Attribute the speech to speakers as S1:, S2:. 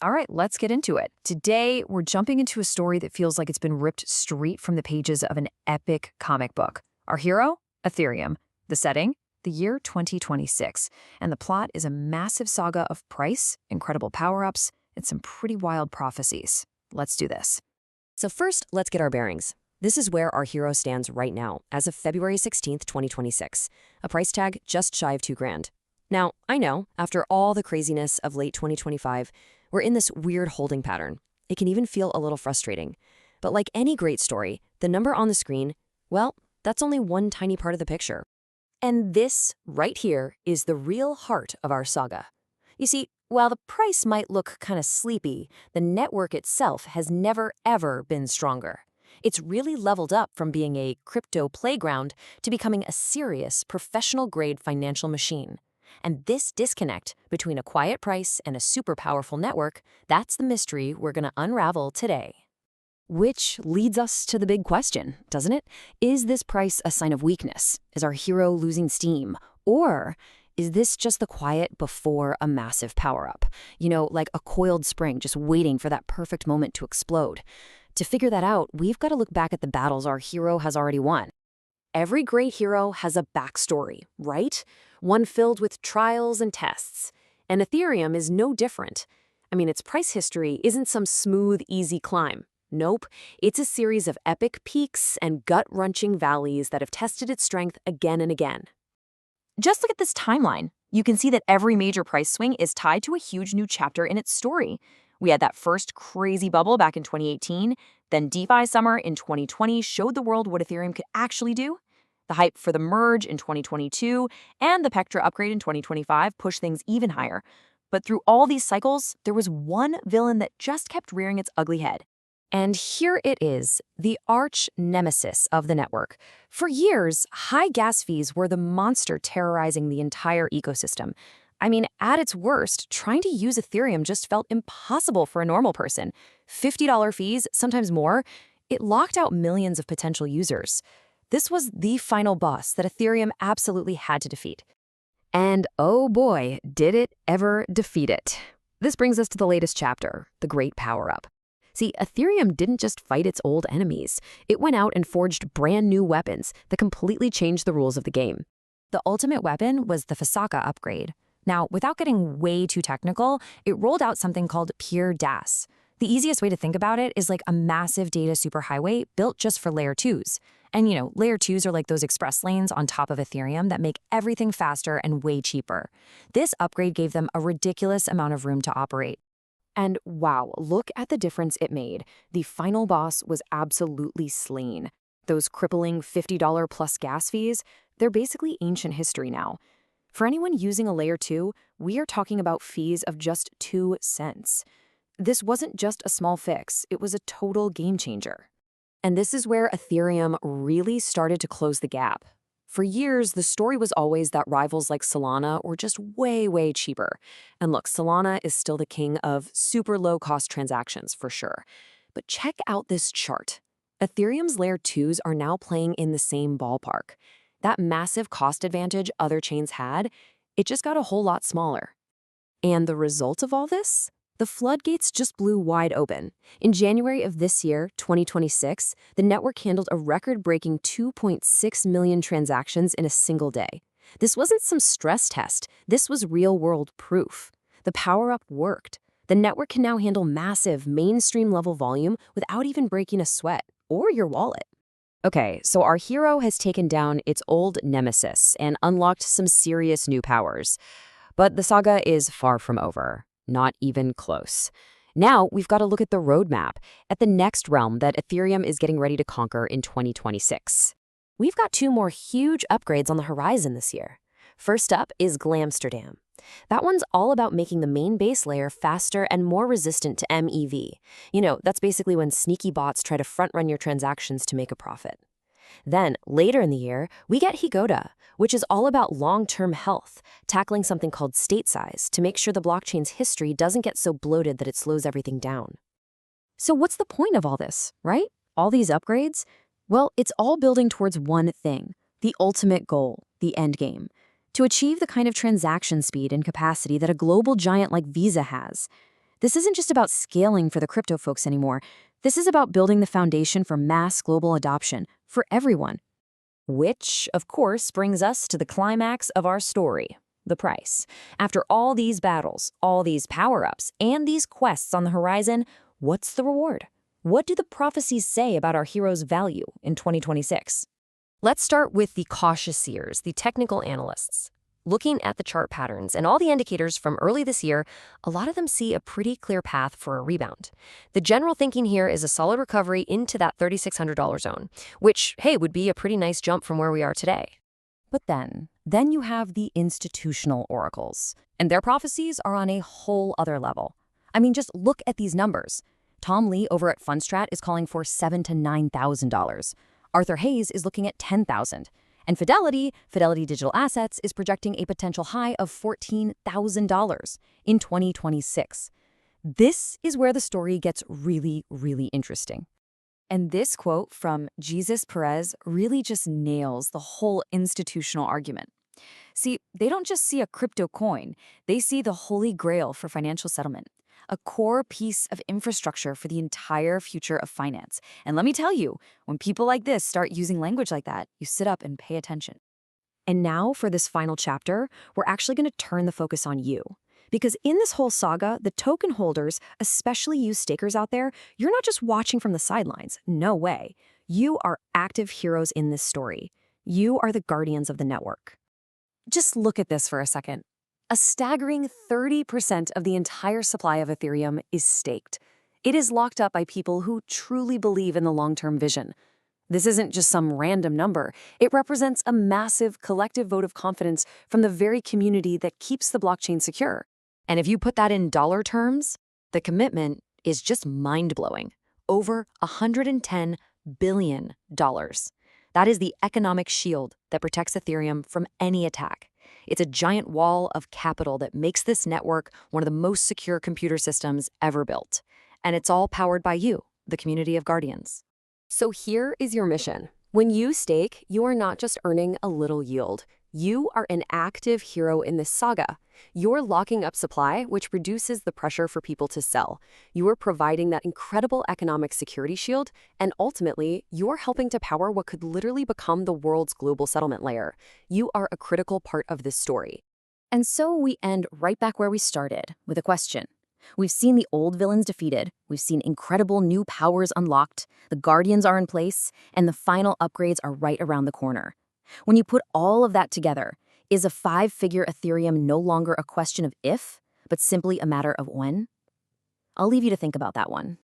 S1: All right, let's get into it. Today, we're jumping into a story that feels like it's been ripped straight from the pages of an epic comic book. Our hero? Ethereum. The setting? The year 2026. And the plot is a massive saga of price, incredible power-ups, and some pretty wild prophecies. Let's do this.
S2: So first, let's get our bearings. This is where our hero stands right now, as of February 16th, 2026. A price tag just shy of $2,000. Now, I know, after all the craziness of late 2025, we're in this weird holding pattern. It can even feel a little frustrating. But like any great story, the number on the screen, well, that's only one tiny part of the picture. And this, right here, is the real heart of our saga. You see, while the price might look kind of sleepy, the network itself has never, ever been stronger. It's really leveled up from being a crypto playground to becoming a serious, professional-grade financial machine. And this disconnect between a quiet price and a super powerful network, that's the mystery we're going to unravel today. Which leads us to the big question, doesn't it? Is this price a sign of weakness? Is our hero losing steam? Or is this just the quiet before a massive power-up? You know, like a coiled spring just waiting for that perfect moment to explode. To figure that out, we've got to look back at the battles our hero has already won. Every great hero has a backstory, right? One filled with trials and tests. And Ethereum is no different. I mean, its price history isn't some smooth, easy climb. Nope, it's a series of epic peaks and gut-wrenching valleys that have tested its strength again and again.
S1: Just look at this timeline. You can see that every major price swing is tied to a huge new chapter in its story. We had that first crazy bubble back in 2018, then DeFi summer in 2020 showed the world what Ethereum could actually do. The hype for the merge in 2022 and the Pectra upgrade in 2025 pushed things even higher. But through all these cycles, there was one villain that just kept rearing its ugly head. And here it is, the arch nemesis of the network. For years, high gas fees were the monster terrorizing the entire ecosystem. I mean, at its worst, trying to use Ethereum just felt impossible for a normal person. $50 fees, sometimes more, it locked out millions of potential users. This was the final boss that Ethereum absolutely had to defeat. And oh boy, did it ever defeat it. This brings us to the latest chapter, the Great Power-Up. See, Ethereum didn't just fight its old enemies. It went out and forged brand new weapons that completely changed the rules of the game. The ultimate weapon was the Saga upgrade. Now, without getting way too technical, it rolled out something called Pure DAS. The easiest way to think about it is like a massive data superhighway built just for layer 2s. And layer 2s are like those express lanes on top of Ethereum that make everything faster and way cheaper. This upgrade gave them a ridiculous amount of room to operate. And wow, look at the difference it made. The final boss was absolutely slain. Those crippling $50 plus gas fees, they're basically ancient history now. For anyone using a layer 2, we are talking about fees of just 2 cents. This wasn't just a small fix, it was a total game changer. And this is where Ethereum really started to close the gap. For years, the story was always that rivals like Solana were just way, way cheaper. And look, Solana is still the king of super low-cost transactions for sure. But check out this chart. Ethereum's layer 2s are now playing in the same ballpark. That massive cost advantage other chains had, it just got a whole lot smaller. And the result of all this? The floodgates just blew wide open. In January of this year, 2026, the network handled a record-breaking 2.6 million transactions in a single day. This wasn't some stress test. This was real-world proof. The power-up worked. The network can now handle massive, mainstream-level volume without even breaking a sweat or your wallet. Okay, so our hero has taken down its old nemesis and unlocked some serious new powers. But the saga is far from over. Not even close. Now, we've got to look at the roadmap, at the next realm that Ethereum is getting ready to conquer in 2026. We've got 2 more huge upgrades on the horizon this year. First up is Glamsterdam. That one's all about making the main base layer faster and more resistant to MEV. That's basically when sneaky bots try to front-run your transactions to make a profit. Then, later in the year, we get HODL, which is all about long-term health, tackling something called state size to make sure the blockchain's history doesn't get so bloated that it slows everything down. So what's the point of all this, right? All these upgrades? Well, it's all building towards one thing, the ultimate goal, the end game. To achieve the kind of transaction speed and capacity that a global giant like Visa has. This isn't just about scaling for the crypto folks anymore. This is about building the foundation for mass global adoption for everyone. Which, of course, brings us to the climax of our story, the price. After all these battles, all these power-ups, and these quests on the horizon, what's the reward? What do the prophecies say about our hero's value in 2026?
S2: Let's start with the cautious seers, the technical analysts. Looking at the chart patterns and all the indicators from early this year, a lot of them see a pretty clear path for a rebound. The general thinking here is a solid recovery into that $3,600 zone, which, hey, would be a pretty nice jump from where we are today.
S1: But then you have the institutional oracles, and their prophecies are on a whole other level. I mean, just look at these numbers. Tom Lee over at Fundstrat is calling for $7,000 to $9,000. Arthur Hayes is looking at $10,000. And Fidelity Digital Assets, is projecting a potential high of $14,000 in 2026. This is where the story gets really, really interesting. And this quote from Jesus Perez really just nails the whole institutional argument. See, they don't just see a crypto coin, they see the holy grail for financial settlement, a core piece of infrastructure for the entire future of finance. And let me tell you, when people like this start using language like that, you sit up and pay attention. And now for this final chapter, we're actually going to turn the focus on you. Because in this whole saga, the token holders, especially you stakers out there, you're not just watching from the sidelines. No way. You are active heroes in this story. You are the guardians of the network. Just look at this for a second. A staggering 30% of the entire supply of Ethereum is staked. It is locked up by people who truly believe in the long-term vision. This isn't just some random number. It represents a massive collective vote of confidence from the very community that keeps the blockchain secure. And if you put that in dollar terms, the commitment is just mind-blowing. Over $110 billion. That is the economic shield that protects Ethereum from any attack. It's a giant wall of capital that makes this network one of the most secure computer systems ever built. And it's all powered by you, the community of guardians.
S2: So here is your mission. When you stake, you are not just earning a little yield. You are an active hero in this saga. You're locking up supply, which reduces the pressure for people to sell. You are providing that incredible economic security shield, and ultimately, you're helping to power what could literally become the world's global settlement layer. You are a critical part of this story.
S1: And so we end right back where we started, with a question. We've seen the old villains defeated, we've seen incredible new powers unlocked, the guardians are in place, and the final upgrades are right around the corner. When you put all of that together, is a 5-figure Ethereum no longer a question of if, but simply a matter of when? I'll leave you to think about that one.